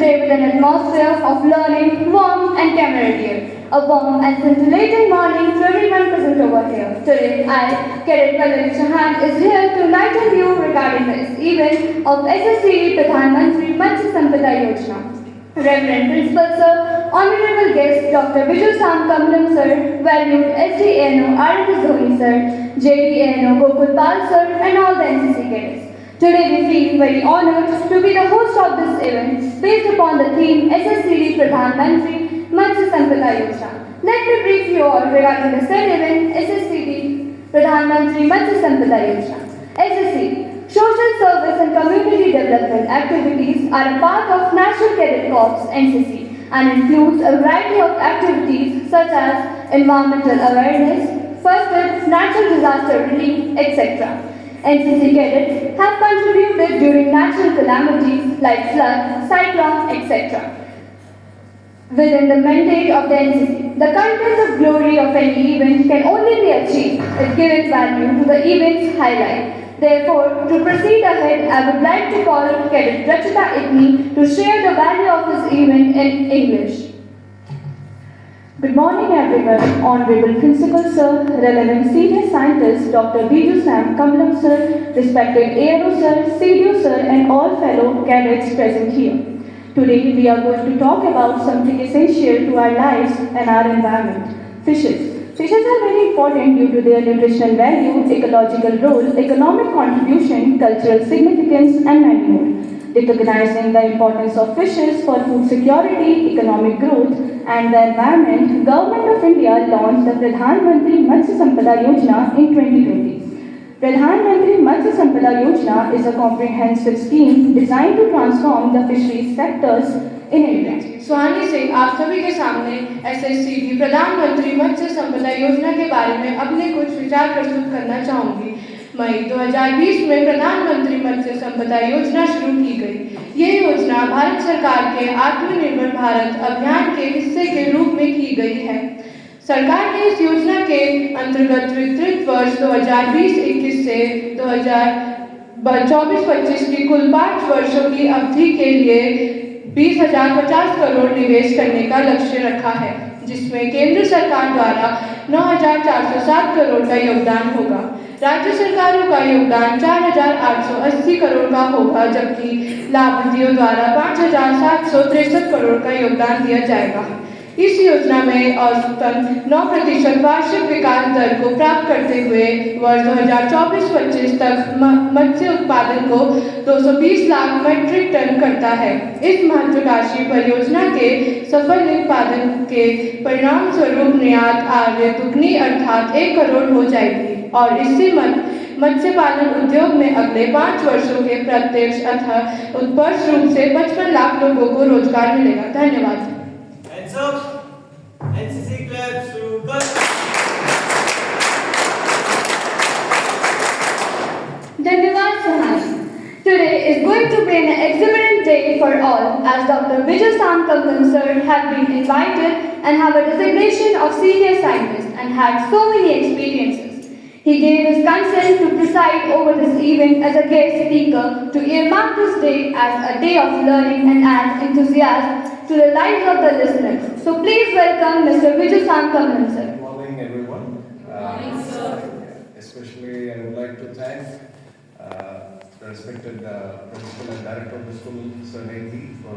today with an atmosphere of learning, warmth and camaraderie. A warm and scintillating morning to everyone present over here. Today, I, Cadet Kamalam Chauhan, is here to enlighten you regarding this event of SSCD Pradhan Mantri Matsya Sampada Yojna. Reverend Principal Sir, Honorable Guest Dr. Biju Kamalam Sir, valued SDANO R.S. Dhoni Sir, JDANO Gokul Pal Sir and all the NCC cadets. Today we feel very honoured to be the host of this event based upon the theme SSCD Pradhan Mantri Matsya Sampada Yojna. Let me brief you all regarding the said event SSCD Pradhan Mantri Matsya Sampada Yojna. SSCD Social Service and Community Development activities are a part of National Cadet Corps NCC and includes a variety of activities such as environmental awareness, first aid, natural disaster relief, etc. NCC cadets have contributed during natural calamities like flood, cyclone, etc. Within the mandate of the NCC, the content of glory of any event can only be achieved if given value to the event's highlight. Therefore, to proceed ahead, I would like to call Cadet Rachita Itni to share the value of this event in English. Good morning everyone, Honorable Principal Sir, relevant Senior Scientist Dr. Biju Kamalam Sir, respected ARO Sir, CDO Sir and all fellow cadets present here. Today we are going to talk about something essential to our lives and our environment, fishes. Fishes are very important due to their nutritional value, ecological role, economic contribution, cultural significance and many more. Recognizing the importance of fishes for food security, economic growth and the environment, Government of India launched the Pradhan Mantri Matsya Sampada Yojna in 2020. Pradhan Mantri Matsya Sampada Yojna is a comprehensive scheme designed to transform the fisheries sectors in India. सुहानी सिंह आप सभी के सामने SSCD प्रधानमंत्री मत्स्य संपदा योजना के बारे में अपने कुछ विचार प्रस्तुत करना चाहूँगी। मई 2020 में प्रधानमंत्री मत्स्य संपदा योजना शुरू की गई। ये योजना भारत सरकार के आत्मनिर्भर भारत अभियान के हिस्से के रूप में की गई है। सरकार ने इस योजना के अंतर्गत वितरित वर्ष 2020-21 से 2024-25 की कुल 5 वर्षों की अवधि के लिए 20,050 करोड़ निवेश करने का लक्ष्य रखा है, जिसमें केंद्र सरकार द्वारा 9,407 करोड़ का योगदान होगा। राज्य सरकारों का योगदान 4,880 करोड़ का होगा, जबकि लाभार्थियों द्वारा 5,763 करोड़ का योगदान दिया जाएगा। इस योजना में औसतन 9% वार्षिक विकास दर को प्राप्त करते हुए वर्ष 2024-25 तक मत्स्य उत्पादन को 220 लाख मीट्रिक टन करता है। इस महत्वाकांक्षी परियोजना के सफल उत्पादन के परिणाम स्वरूप निर्यात आय दुगनी अर्थात 1 करोड़ हो जाएगी और इससे मत्स्य पालन उद्योग में अगले 5 वर्षों के प्रत्यक्ष अथवा उत्पन्न रूप से 55 लाख लोगों को रोजगार मिलेगा। धन्यवाद। Hands up! NCC clap, super! Dhanyavad Sahani. Today is going to be an exuberant day for all as Dr. Biju Kamalam Sir have been invited and have a designation of Senior Scientist and had so many experiences. He gave his consent to preside over this event as a guest speaker to earmark this day as a day of learning and add enthusiasm to the lives of the listeners. So please welcome Mr. Biju Kamalam Sir. Good morning everyone. Good morning sir. Especially I would like to thank the respected Principal and Director of the school, Sr.Srientist, for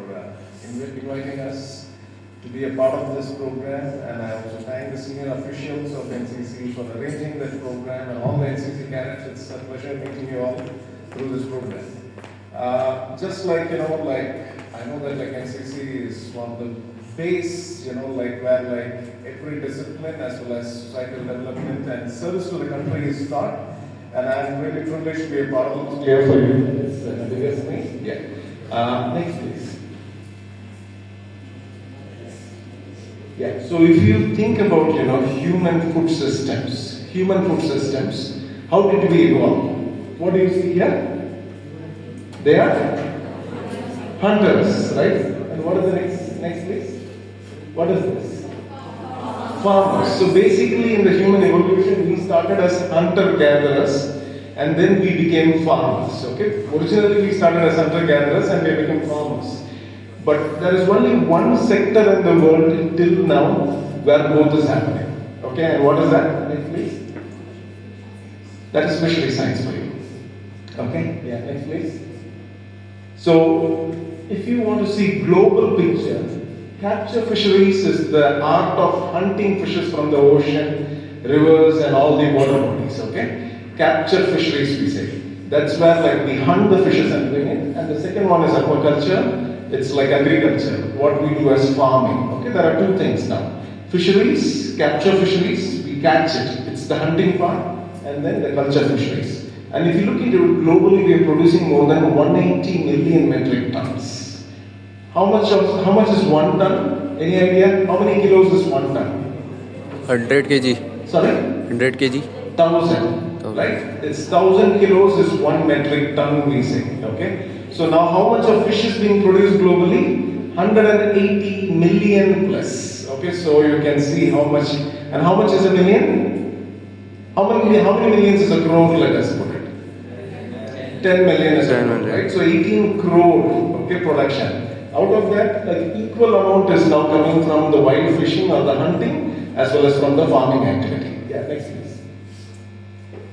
inviting us to be a part of this program, and I also thank the senior officials of NCC for arranging that program and all the NCC cadets. It's a pleasure meeting you all through this program. Just like, I know that NCC is one of the base, where every discipline as well as societal development and service to the country is taught. And I'm really privileged to be a part of this year for you. It's biggest thing. Yeah. Next please. Yeah. So if you think about human food systems, how did we evolve? What do you see here? They are hunters, right? And what is the next please? What is this? Farmers. So basically in the human evolution we started as hunter-gatherers and then we became farmers. Okay? Originally we started as hunter-gatherers and we became farmers. But there is only one sector in the world till now where both is happening. Okay, and what is that? Next please. That is fishery science for you. Okay, yeah, next please. So, if you want to see global picture, capture fisheries is the art of hunting fishes from the ocean, rivers and all the water bodies, okay? Capture fisheries we say. That's where like we hunt the fishes and bring it. And the second one is aquaculture. It's like agriculture, what we do as farming. Okay, there are two things now. Fisheries, capture fisheries, we catch it. It's the hunting part, and then the culture fisheries. And if you look into it globally, we are producing more than 180 million metric tons. How much is 1 ton? Any idea? How many kilos is 1 ton? 100 kg. Sorry? 100 kg. 1,000. Right? It's 1,000 kilos is 1 metric ton we say. Okay? So now how much of fish is being produced globally? 180 million plus. Okay, so you can see how much, and how much is a million? How many millions is a crore, let us put it? 10 million is a crore, right? So 18 crore, okay, production. Out of that, like equal amount is now coming from the wild fishing or the hunting as well as from the farming activity. Yeah, next please.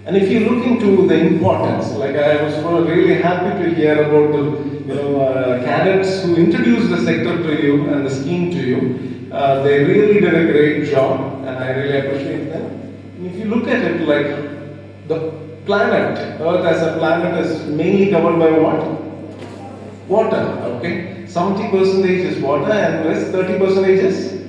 And if you look into the importance, like I was really happy to hear about the cadets who introduced the sector to you and the scheme to you. They really did a great job, and I really appreciate them. And if you look at it, like the planet, Earth as a planet is mainly covered by what? Water. Okay, 70% is water, and rest 30% is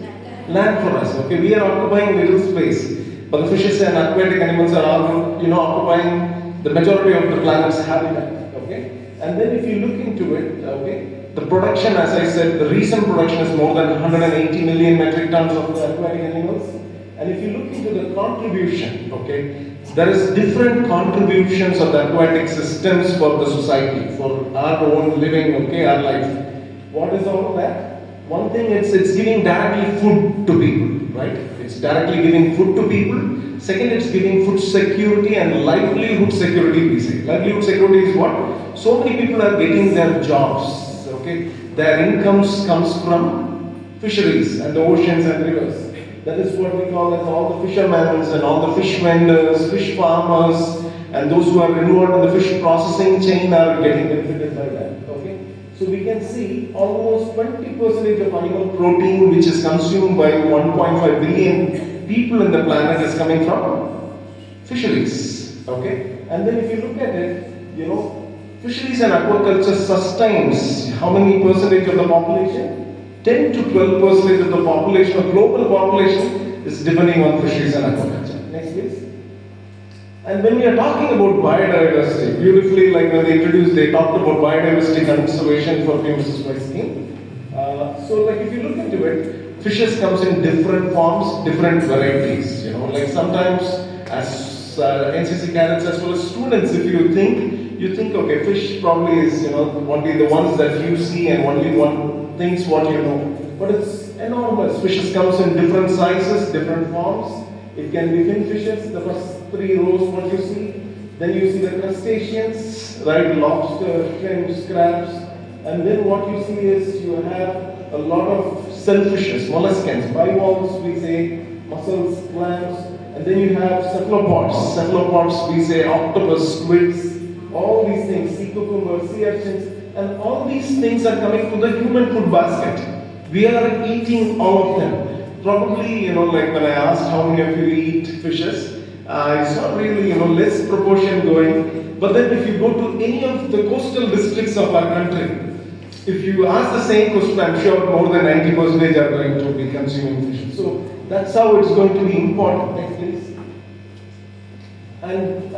land for us. Okay, we are occupying little space. But the fishes and aquatic animals are all, occupying the majority of the planet's habitat. Okay, and then if you look into it, okay, the production, as I said, the recent production is more than 180 million metric tons of aquatic animals. And if you look into the contribution, okay, there is different contributions of the aquatic systems for the society, for our own living, okay, our life. What is all of that? One thing, it's giving directly food to people, right? It's directly giving food to people. Second, it's giving food security and livelihood security, we say. Livelihood security is what? So many people are getting their jobs, okay? Their incomes comes from fisheries and the oceans and rivers. That is what we call as all the fishermen and all the fish vendors, fish farmers, and those who are involved in the fish processing chain are getting benefited by that, okay? So we can see almost 20% of animal protein which is consumed by 1.5 billion people in the planet is coming from fisheries, okay? And then if you look at it, fisheries and aquaculture sustains how many percentage of the population? 10 to 12% of the population, of global population, is depending on fisheries and aquaculture. Next please. And when we are talking about biodiversity, beautifully, like when they introduced, they talked about biodiversity conservation for PMMS Scheme. So like if you look into it, fishes comes in different forms, different varieties. Like sometimes as NCC cadets as well as students, if you think, okay, fish probably is, only the ones that you see and only one things what you know. But it's enormous. Fishes comes in different sizes, different forms. It can be fin fishes, the first 3 rows what you see. Then you see the crustaceans, right, lobster, shrimp, crabs. And then what you see is you have a lot of shellfishes, molluscans, bivalves we say, mussels, clams. And then you have cephalopods. Cephalopods we say octopus, squids, all these things, sea cucumbers, sea urchins. And all these things are coming to the human food basket. We are eating all of them. Probably, like when I asked how many of you eat fishes, I saw really, less proportion going. But then if you go to any of the coastal districts of our country, if you ask the same question, I'm sure more than 90% are going to be consuming fish. So that's how it's going to be important. Next please. And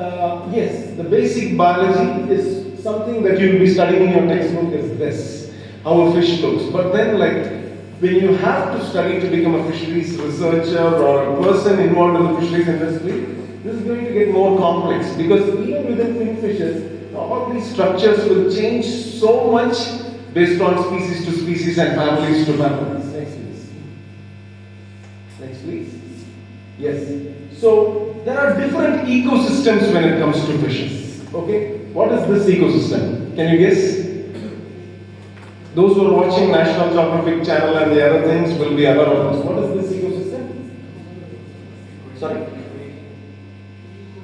yes, the basic biology is something that you'll be studying in your textbook is this, how a fish looks. But then when you have to study to become a fisheries researcher or a person involved in the fisheries industry, this is going to get more complex because even within fin fishes, all these structures will change so much based on species to species and families to families. Next please. Next please. Yes. So there are different ecosystems when it comes to fishes. Okay? What is this ecosystem? Can you guess? Those who are watching National Geographic Channel and the other things will be aware of this. What is this ecosystem? Sorry?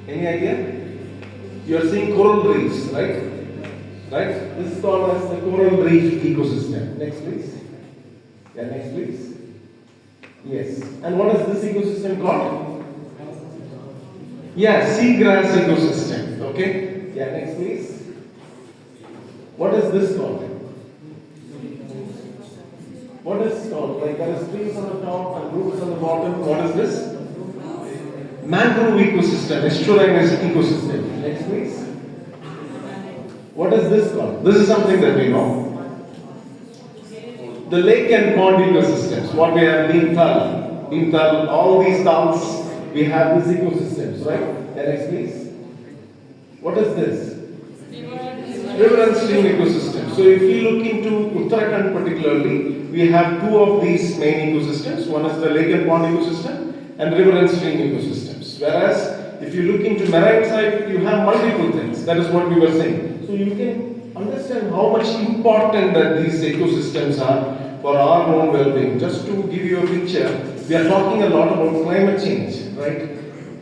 Any idea? You are seeing coral reefs, right? Right? This is called as the coral reef ecosystem. Next please. Yeah, next please. Yes. And what is this ecosystem called? Yeah, seagrass ecosystem. Okay? Yeah, next please. What is this called? What is it called? Like there are streams on the top and roots on the bottom. What is this? Mangrove ecosystem, estuarine ecosystem. Next please. What is this called? This is something that we know. The lake and pond ecosystems. What we have, Bhimtal, all these towns, we have these ecosystems, right? Yeah, next please. What is this? River and stream ecosystem. So if we look into Uttarakhand particularly, we have two of these main ecosystems. One is the lake and pond ecosystem and river and stream ecosystems. Whereas if you look into marine side, you have multiple things. That is what we were saying. So you can understand how much important that these ecosystems are for our own well-being. Just to give you a picture, we are talking a lot about climate change, right?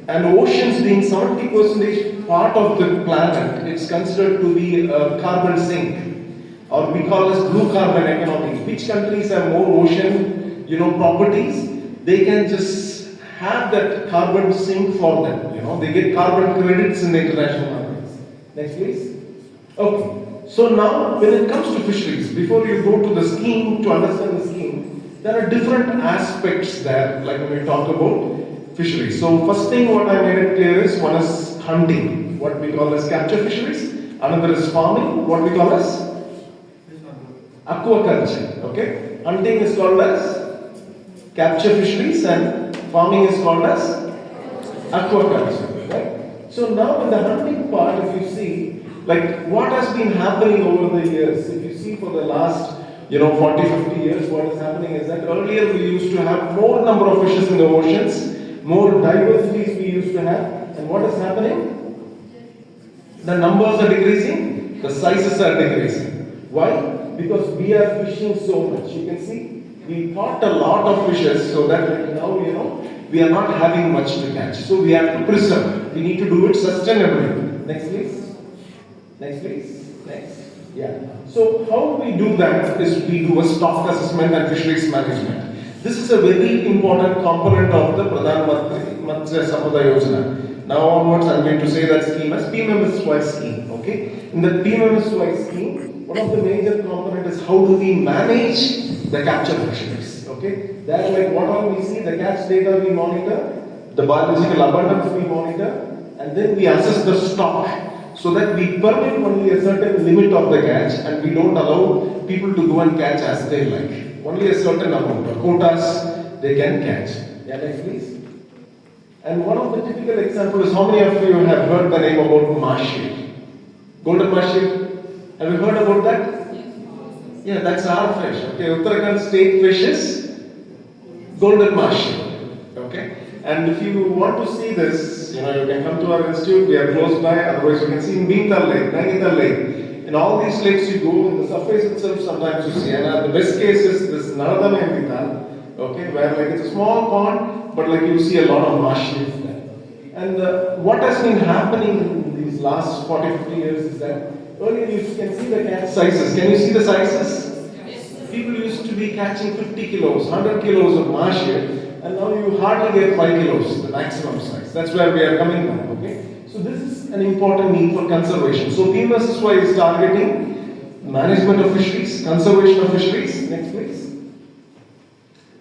And oceans being 70% part of the planet, it's considered to be a carbon sink, or we call as blue carbon economy. Which countries have more ocean, properties? They can just have that carbon sink for them. They get carbon credits in the international markets. Next, please. Okay. So now, when it comes to fisheries, before you go to the scheme to understand the scheme, there are different aspects there. Like when we talk about fisheries. So first thing what I made it clear is one is hunting, what we call as capture fisheries. Another is farming, what we call as aquaculture. Okay, hunting is called as capture fisheries and farming is called as aquaculture. Right? So now in the hunting part, if you see, like what has been happening over the years, if you see for the last 40-50 years, what is happening is that earlier we used to have more number of fishes in the oceans, more diversities we used to have, and what is happening? The numbers are decreasing, the sizes are decreasing. Why? Because we are fishing so much. You can see, we caught a lot of fishes, so that now, we are not having much to catch. So we have to preserve. We need to do it sustainably. Next please. Next please. Next. Yeah. So how we do that is we do a stock assessment and fisheries management. This is a very important component of the Pradhan Matsya Sampada Yojana. Now onwards I am going to say that scheme as PMMSY scheme. Okay. In the PMMSY scheme, one of the major component is how do we manage the capture fisheries. Okay. There like what all we see, the catch data we monitor, the biological abundance we monitor, and then we assess the stock. So that we permit only a certain limit of the catch and we don't allow people to go and catch as they like. Only a certain amount of quotas they can catch. Yeah, next please. And one of the typical examples is how many of you have heard the name about marshal? Golden marshal? Have you heard about that? Yeah, that's our fish. Okay, Uttarakhand state fish is golden marshal. Okay. And if you want to see this, you can come to our institute, we are close by, otherwise you can see in Bhimtal Lake, Nainital Lake. In all these lakes you go, in the surface itself sometimes you see, and the best case is this Naradam and Bhimtal, okay, where like it's a small pond, but like you see a lot of marshes there. And what has been happening in these last 40-50 years is that earlier you can see the catch sizes. Can you see the sizes? People used to be catching 50 kilos, 100 kilos of marshal, and now you hardly get 5 kilos, the maximum size. That's where we are coming from, okay? So this is an important need for conservation. So PMSY is targeting management of fisheries, conservation of fisheries. Next please.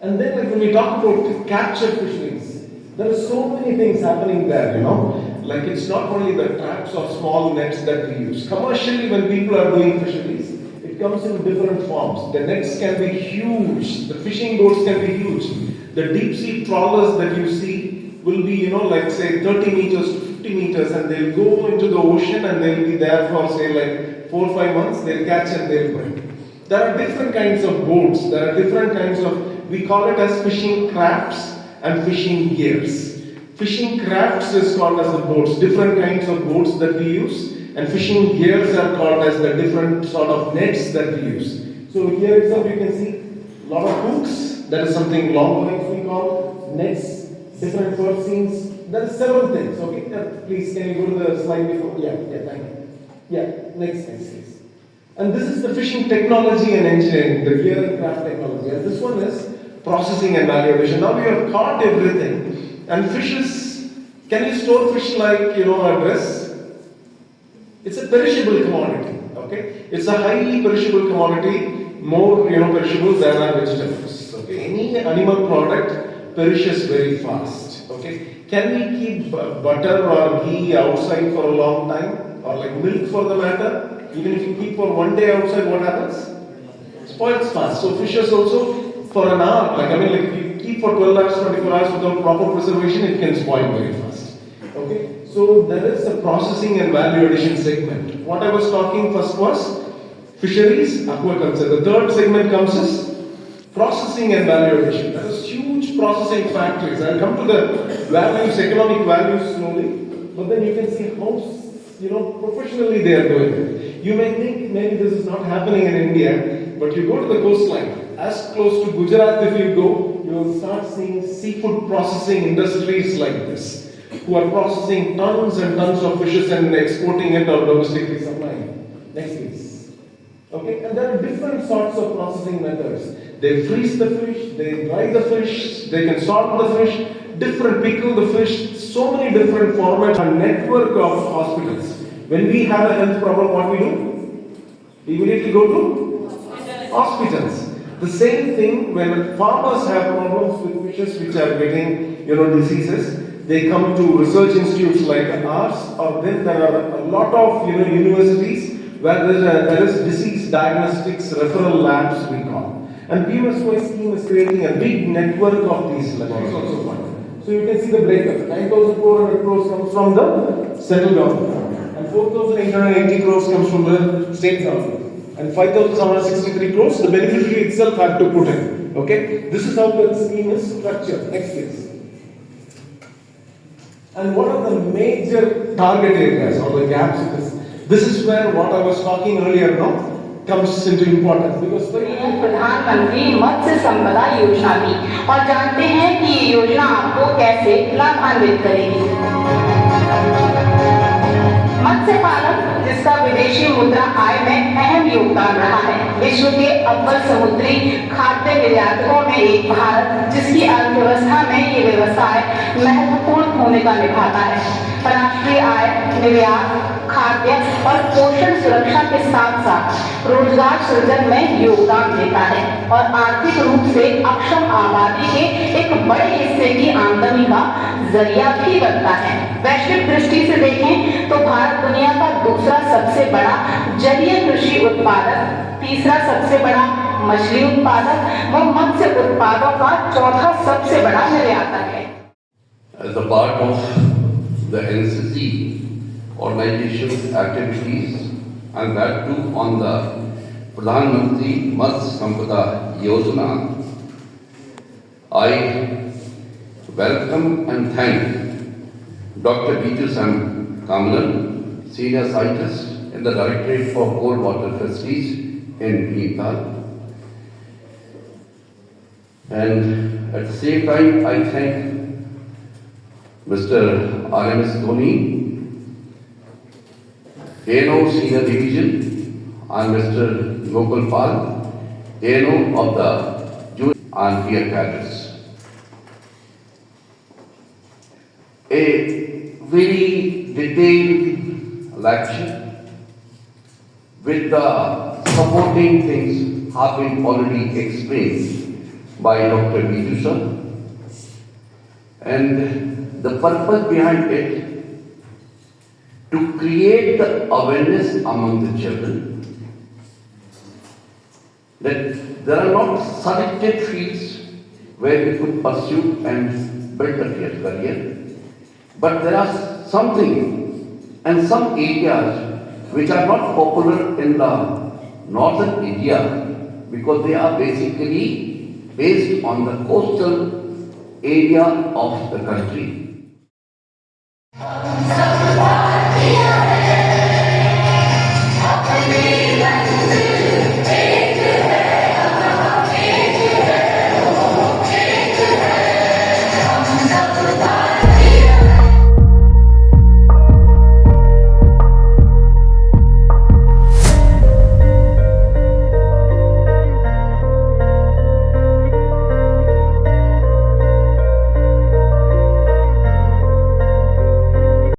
And then like when we talk about capture fisheries, there are so many things happening there, Like it's not only the traps or small nets that we use. Commercially when people are doing fisheries, it comes in different forms. The nets can be huge, the fishing boats can be huge. The deep sea trawlers that you see will be, like say 30 meters to 50 meters and they'll go into the ocean and they'll be there for say like 4 or 5 months, they'll catch and they'll bring. There are different kinds of boats, there are different kinds of, we call it as fishing crafts and fishing gears. Fishing crafts is called as the boats, different kinds of boats that we use, and fishing gears are called as the different sort of nets that we use. So here itself you can see a lot of hooks, that is something long lines we call, nets, different bird scenes, there are several things, okay? Please, can you go to the slide before? Yeah, thank you. Yeah, next, please. And this is the fishing technology and engineering, the gear and craft technology. And this one is processing and value addition. Now we have caught everything, and fishes, can you store fish like, a dress? It's a perishable commodity, okay? It's a highly perishable commodity, more, perishable than our vegetables, okay? Any animal product perishes very fast, okay? Can we keep butter or ghee outside for a long time? Or like milk for the matter? Even if you keep for one day outside, what happens? Spoils fast. So fishes also, for an hour, if you keep for 12 hours, 24 hours without proper preservation, it can spoil very fast. Okay? So there is a processing and value addition segment. What I was talking first was fisheries, aquaculture. The third segment comes as processing and value addition. That is huge processing factories. I'll come to the values, economic values slowly, but then you can see how professionally they are doing it. You may think maybe this is not happening in India, but you go to the coastline, as close to Gujarat if you go, you will start seeing seafood processing industries like this, who are processing tons and tons of fishes and exporting it or domestically supplying. Next please. Okay, and there are different sorts of processing methods. They freeze the fish, they dry the fish, they can salt the fish, different pickle the fish, so many different formats. A network of hospitals. When we have a health problem, what we do? We immediately go to hospitals. The same thing when farmers have problems with fishes which are getting, diseases, they come to research institutes like ours, or then there are a lot of, universities where there is disease diagnostics referral labs we call. And PMWI Scheme is creating a big network of these labs also fund. So you can see the breakup. 9,400 crores comes from the central government, and 4,880 crores comes from the state government, and 5,763 crores the beneficiary itself had to put in. Okay, this is how the scheme is structured. Next please. And what are the major target areas or the gaps in this? This is where what I was talking earlier now comes into importance, because प्रधानमंत्री मत्स्य संपदा योजना भी, और जानते हैं कि ये योजना आपको कैसे लाभान्वित करेगी। मत्स्य पालन, जिसका विदेशी मुद्रा आय में अहम योगदान रहा है, विश्व के अव्वल समुद्री खाद्य निर्यातकों में एक भारत, जिसकी अर्थव्यवस्था में ये व्यवसाय महत्वपूर्ण भूमिका निभाता है। राष्ट्रीय आय, निर्यात, खाद्य और पोषण सुरक्षा के साथ साथ रोजगार सृजन में योगदान देता है और आर्थिक रूप से अक्षम आबादी के एक बड़े हिस्से की आमदनी का जरिया भी बनता है। वैश्विक दृष्टि से देखें तो भारत दुनिया का दूसरा सबसे बड़ा जलीय कृषि उत्पादक, तीसरा सबसे बड़ा मछली उत्पादक व मत्स्य उत्पादों का चौथा सबसे बड़ा निर्यातक है। As a part of the NCC organization's activities, and that too on the Pradhan Mantri Matsya Sampada Yojana, I welcome and thank Dr.Biju Kamalam, Senior Scientist in the Directorate for Cold Water Fisheries in Bhimtal. And at the same time, I thank Mr. R.M.S. Dhoni, ANO Senior Division, and Mr. Gopal Pal, ANO of the Junior and Peer Cadets. A very detailed lecture with the supporting things have been already explained by Dr. Biju sir, and the purpose behind it to create the awareness among the children that there are not selected fields where we could pursue and build a career, but there are something and some areas which are not popular in the northern India because they are basically based on the coastal area of the country.